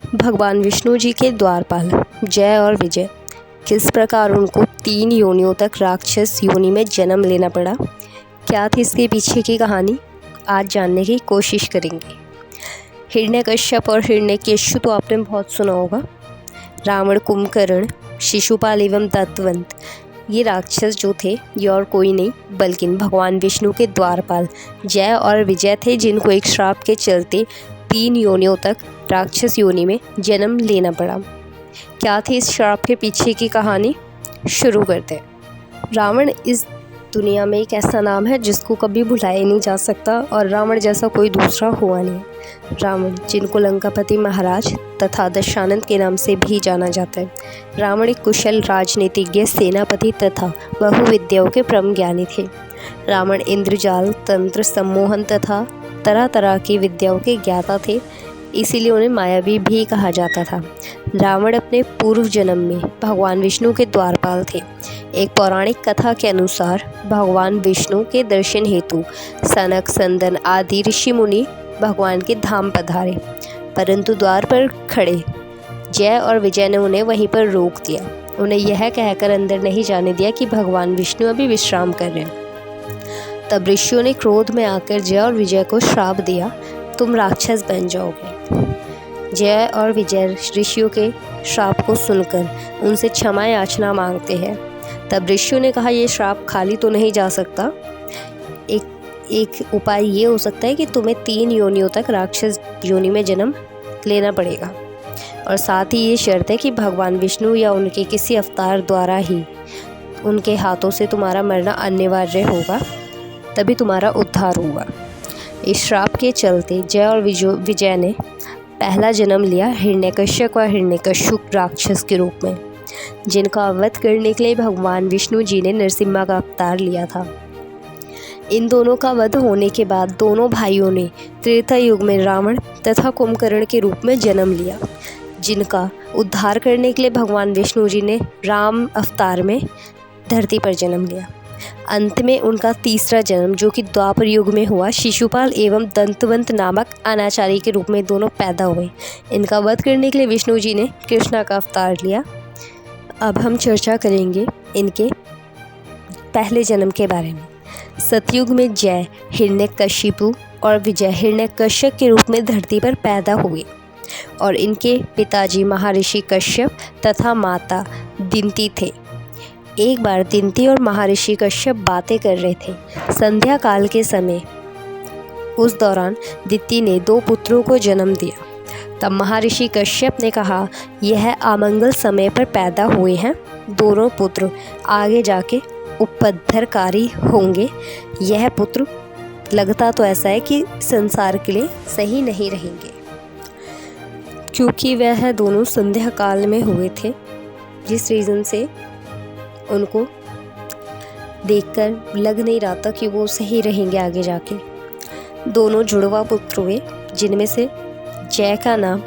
भगवान विष्णु जी के द्वारपाल जय और विजय किस प्रकार उनको 3 योनियों तक राक्षस योनि में जन्म लेना पड़ा, क्या थी इसके पीछे की कहानी, आज जानने की कोशिश करेंगे। हिरण्यकश्यप और हिरण्यकेशु तो आपने बहुत सुना होगा। रावण, कुंभकर्ण, शिशुपाल एवं दंतवंत ये राक्षस जो थे ये और कोई नहीं बल्कि भगवान विष्णु के द्वारपाल जय और विजय थे, जिनको एक श्राप के चलते 3 योनियों तक राक्षस योनि में जन्म लेना पड़ा। क्या थी इस श्राप के पीछे की कहानी, शुरू करते हैं। रावण इस दुनिया में एक ऐसा नाम है जिसको कभी भुलाया नहीं जा सकता और रावण जैसा कोई दूसरा हुआ नहीं। रावण, जिनको लंकापति महाराज तथा दशानंद के नाम से भी जाना जाता है। रावण एक कुशल राजनीतिज्ञ, सेनापति तथा बहुविद्याओं के परम ज्ञानी थे। रावण इंद्रजाल, तंत्र, सम्मोहन तथा तरह तरह की विद्याओं के ज्ञाता थे, इसीलिए उन्हें मायावी भी कहा जाता था। रावण अपने पूर्व जन्म में भगवान विष्णु के द्वारपाल थे। एक पौराणिक कथा के अनुसार भगवान विष्णु के दर्शन हेतु सनक, संदन आदि ऋषि मुनि भगवान के धाम पधारे, परंतु द्वार पर खड़े जय और विजय ने उन्हें वहीं पर रोक दिया। उन्हें यह कहकर अंदर नहीं जाने दिया कि भगवान विष्णु अभी विश्राम कर रहे हैं। तब ऋषियों ने क्रोध में आकर जय और विजय को श्राप दिया, तुम राक्षस बन जाओगे। जय और विजय ऋषियों के श्राप को सुनकर उनसे क्षमा याचना मांगते हैं। तब ऋषियों ने कहा, ये श्राप खाली तो नहीं जा सकता, एक उपाय ये हो सकता है कि तुम्हें 3 योनियों तक राक्षस योनि में जन्म लेना पड़ेगा, और साथ ही ये शर्त है कि भगवान विष्णु या उनके किसी अवतार द्वारा ही उनके हाथों से तुम्हारा मरना अनिवार्य होगा, तभी तुम्हारा उद्धार होगा। इस श्राप के चलते जय और विजय ने पहला जन्म लिया हिरण्यकश्यप और हिरण्यकश्यप राक्षस के रूप में, जिनका वध करने के लिए भगवान विष्णु जी ने नरसिम्हा का अवतार लिया था। इन दोनों का वध होने के बाद दोनों भाइयों ने त्रेता युग में रावण तथा कुंभकर्ण के रूप में जन्म लिया, जिनका उद्धार करने के लिए भगवान विष्णु जी ने राम अवतार में धरती पर जन्म लिया। अंत में उनका तीसरा जन्म, जो कि द्वापर युग में हुआ, शिशुपाल एवं दंतवंत नामक अनाचारी के रूप में दोनों पैदा हुए। इनका वध करने के लिए विष्णु जी ने कृष्णा का अवतार लिया। अब हम चर्चा करेंगे इनके पहले जन्म के बारे में। सतयुग में जय हिरण्यकशिपु और विजय हिरण्यकश्यप के रूप में धरती पर पैदा हुए, और इनके पिताजी महर्षि कश्यप तथा माता दिति थे। एक बार दिति और महर्षि कश्यप बातें कर रहे थे। संध्या काल के समय उस दौरान दिति ने 2 पुत्रों को जन्म दिया। तब महर्षि कश्यप ने कहा, यह अमंगल समय पर पैदा हुए हैं, दोनों पुत्र आगे जाके उपद्रवकारी होंगे। यह पुत्र लगता तो ऐसा है कि संसार के लिए सही नहीं रहेंगे, क्योंकि वह दोनों संध्या काल में हुए थे, जिस रीज़न से उनको देखकर लग नहीं रहा था कि वो सही रहेंगे आगे जाके। दोनों जुड़वा पुत्र हुए, जिनमें से जय का नाम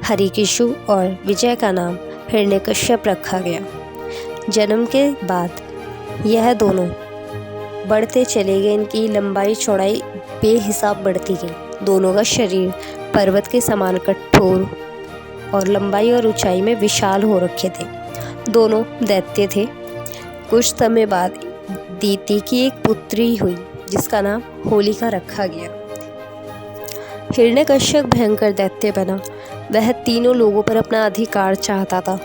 हरिकेशु और विजय का नाम हिरण्यकश्यप रखा गया। जन्म के बाद यह दोनों बढ़ते चले गए, इनकी लंबाई चौड़ाई बेहिसाब बढ़ती गई। दोनों का शरीर पर्वत के समान कठोर और लंबाई और ऊंचाई में विशाल हो रखे थे। दोनों दैत्य थे। कुछ समय बाद दिति की एक पुत्री हुई, जिसका नाम होलिका रखा गया। हिरण्यकश्यप भयंकर दैत्य बना। वह तीनों लोगों पर अपना अधिकार चाहता था।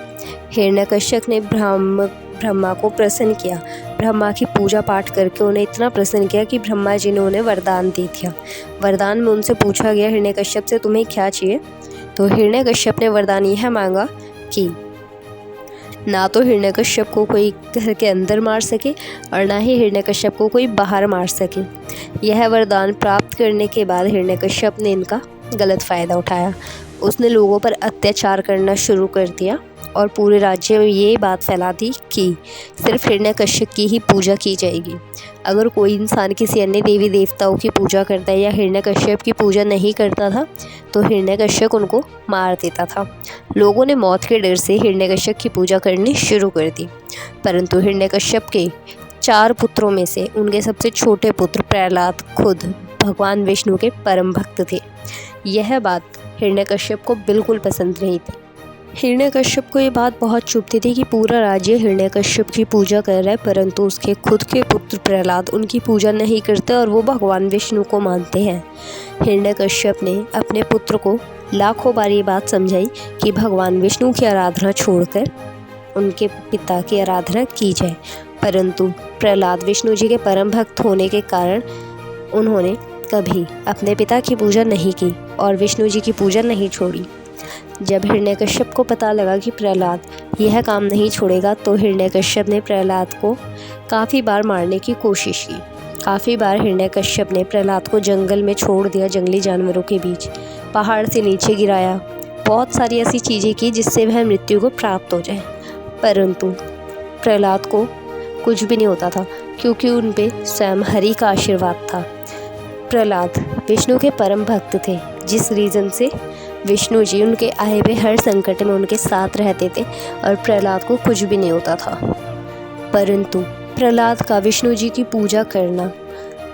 हिरण्यकश्यप ने ब्रह्मा को प्रसन्न किया। ब्रह्मा की पूजा पाठ करके उन्हें इतना प्रसन्न किया कि ब्रह्मा जी ने उन्हें वरदान दे दिया। वरदान में उनसे पूछा गया, हिरण्यकश्यप से तुम्हें क्या चाहिए? तो हिरण्यकश्यप ने वरदान यह मांगा कि ना तो हिरण्यकश्यप को कोई घर के अंदर मार सके और ना ही हिरण्यकश्यप को कोई बाहर मार सके। यह वरदान प्राप्त करने के बाद हिरण्यकश्यप ने इनका गलत फ़ायदा उठाया। उसने लोगों पर अत्याचार करना शुरू कर दिया और पूरे राज्य में ये बात फैला दी कि सिर्फ हिरण्यकश्यप की ही पूजा की जाएगी। अगर कोई इंसान किसी अन्य देवी देवताओं की पूजा करता है या हिरण्यकश्यप की पूजा नहीं करता था तो हिरण्यकश्यप उनको मार देता था। लोगों ने मौत के डर से हिरण्यकश्यप की पूजा करनी शुरू कर दी, परंतु हिरण्यकश्यप के 4 पुत्रों में से उनके सबसे छोटे पुत्र प्रहलाद खुद भगवान विष्णु के परम भक्त थे। यह बात हिरण्यकश्यप को बिल्कुल पसंद नहीं थी। हिरण्यकश्यप को ये बात बहुत चुभती थी कि पूरा राज्य हिरण्यकश्यप की पूजा कर रहा है, परंतु उसके खुद के पुत्र प्रहलाद उनकी पूजा नहीं करते और वो भगवान विष्णु को मानते हैं। हिरण्यकश्यप ने अपने पुत्र को लाखों बार ये बात समझाई कि भगवान विष्णु की आराधना छोड़कर उनके पिता की आराधना की जाए, परंतु प्रहलाद विष्णु जी के परम भक्त होने के कारण उन्होंने कभी अपने पिता की पूजा नहीं की और विष्णु जी की पूजा नहीं छोड़ी। जब हिरण्यकश्यप को पता लगा कि प्रहलाद यह काम नहीं छोड़ेगा, तो हिरण्यकश्यप ने प्रहलाद को काफ़ी बार मारने की कोशिश की। काफ़ी बार हिरण्यकश्यप ने प्रहलाद को जंगल में छोड़ दिया, जंगली जानवरों के बीच, पहाड़ से नीचे गिराया, बहुत सारी ऐसी चीज़ें की जिससे वह मृत्यु को प्राप्त हो जाए, परंतु प्रहलाद को कुछ भी नहीं होता था क्योंकि उन पे स्वयं हरि का आशीर्वाद था। प्रहलाद विष्णु के परम भक्त थे, जिस रीज़न से विष्णु जी उनके आए हुए हर संकट में उनके साथ रहते थे और प्रहलाद को कुछ भी नहीं होता था। परंतु प्रहलाद का विष्णु जी की पूजा करना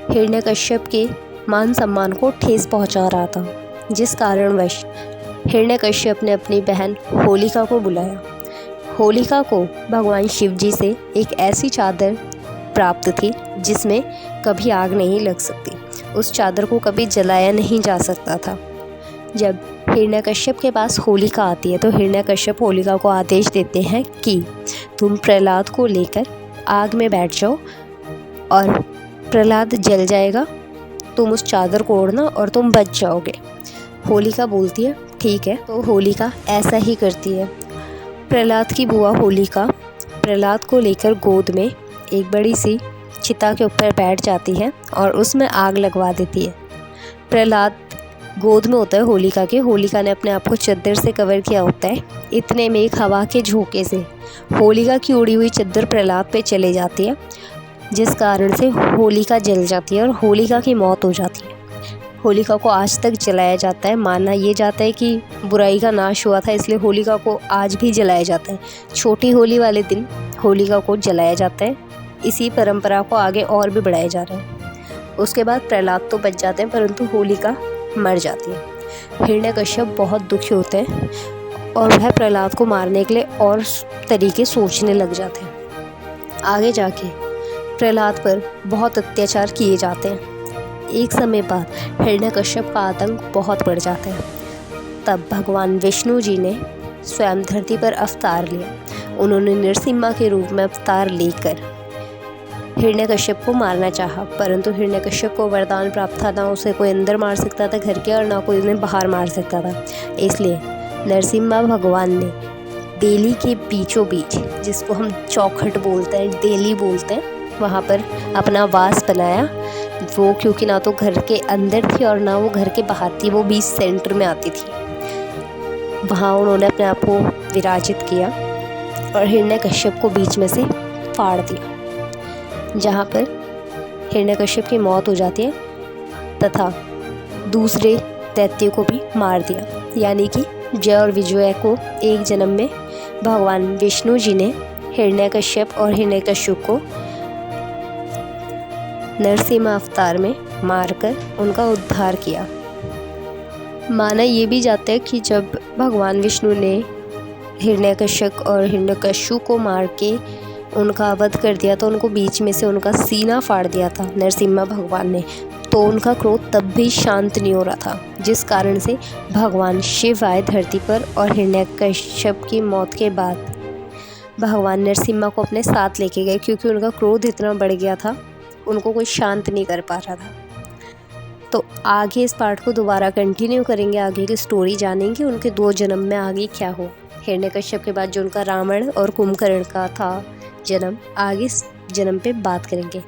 हिरण्यकश्यप के मान सम्मान को ठेस पहुंचा रहा था, जिस कारणवश हिरण्यकश्यप ने अपनी बहन होलिका को बुलाया। होलिका को भगवान शिव जी से एक ऐसी चादर प्राप्त थी जिसमें कभी आग नहीं लग सकती, उस चादर को कभी जलाया नहीं जा सकता था। जब हिरण्यकश्यप के पास होलिका आती है तो हिरण्यकश्यप होलिका को आदेश देते हैं कि तुम प्रहलाद को लेकर आग में बैठ जाओ और प्रहलाद जल जाएगा, तुम उस चादर को ओढ़ना और तुम बच जाओगे। होलिका बोलती है ठीक है, तो होलिका ऐसा ही करती है। प्रहलाद की बुआ होलिका प्रहलाद को लेकर गोद में एक बड़ी सी चिता के ऊपर बैठ जाती है और उसमें आग लगवा देती है। प्रहलाद गोद में होता है होलिका के। होलिका ने अपने आप को चादर से कवर किया होता है। इतने में एक हवा के झोंके से होलिका की उड़ी हुई चादर प्रहलाद पे चले जाती है, जिस कारण से होलिका जल जाती है और होलिका की मौत हो जाती है। होलिका को आज तक जलाया जाता है। माना ये जाता है कि बुराई का नाश हुआ था, इसलिए होलिका को आज भी जलाया जाता है। छोटी होली वाले दिन होलिका को जलाया जाता है। इसी परंपरा को आगे और भी बढ़ाया जा रहा है। उसके बाद प्रहलाद तो बच जाते हैं, परंतु होलिका मर जाती है। हिरण्यकश्यप बहुत दुखी होते हैं और वह प्रहलाद को मारने के लिए और तरीके सोचने लग जाते हैं। आगे जाके प्रहलाद पर बहुत अत्याचार किए जाते हैं। एक समय बाद हिरण्यकश्यप का आतंक बहुत बढ़ जाता है। तब भगवान विष्णु जी ने स्वयं धरती पर अवतार लिया। उन्होंने नरसिम्हा के रूप में अवतार लेकर हिरण्यकश्यप को मारना चाहा, परंतु हिरण्यकश्यप को वरदान प्राप्त था, ना उसे कोई अंदर मार सकता था घर के और ना कोई उन्हें बाहर मार सकता था। इसलिए नरसिम्हा भगवान ने बेली के बीचों बीच, जिसको हम चौखट बोलते हैं, डेली बोलते हैं, वहाँ पर अपना वास बनाया। वो क्योंकि ना तो घर के अंदर थी और ना वो घर के बाहर थी, वो बीच सेंटर में आती थी। वहाँ उन्होंने अपने आप को विराजित किया और हिरण्यकश्यप को बीच में से फाड़ दिया, जहाँ पर हिरण्यकश्यप की मौत हो जाती है तथा दूसरे दैत्य को भी मार दिया। यानी कि जय और विजय को एक जन्म में भगवान विष्णु जी ने हिरण्यकश्यप और हिरण्यकश्यप को नरसिम्हा अवतार में मारकर उनका उद्धार किया। माना ये भी जाता है कि जब भगवान विष्णु ने हिरण्यकश्यप और हिरण्यकश्यप को मार के उनका वध कर दिया, तो उनको बीच में से उनका सीना फाड़ दिया था नरसिम्हा भगवान ने, तो उनका क्रोध तब भी शांत नहीं हो रहा था, जिस कारण से भगवान शिव आए धरती पर और हिरण्यकश्यप की मौत के बाद भगवान नरसिम्हा को अपने साथ लेके गए, क्योंकि उनका क्रोध इतना बढ़ गया था, उनको कोई शांत नहीं कर पा रहा था। तो आगे इस पार्ट को दोबारा कंटिन्यू करेंगे, आगे की स्टोरी जानेंगे, उनके 2 जन्म में आगे क्या हो। हिरण्यकश्यप के बाद जो उनका रावण और कुंभकर्ण का था जन्म, आगे इस जन्म पे बात करेंगे।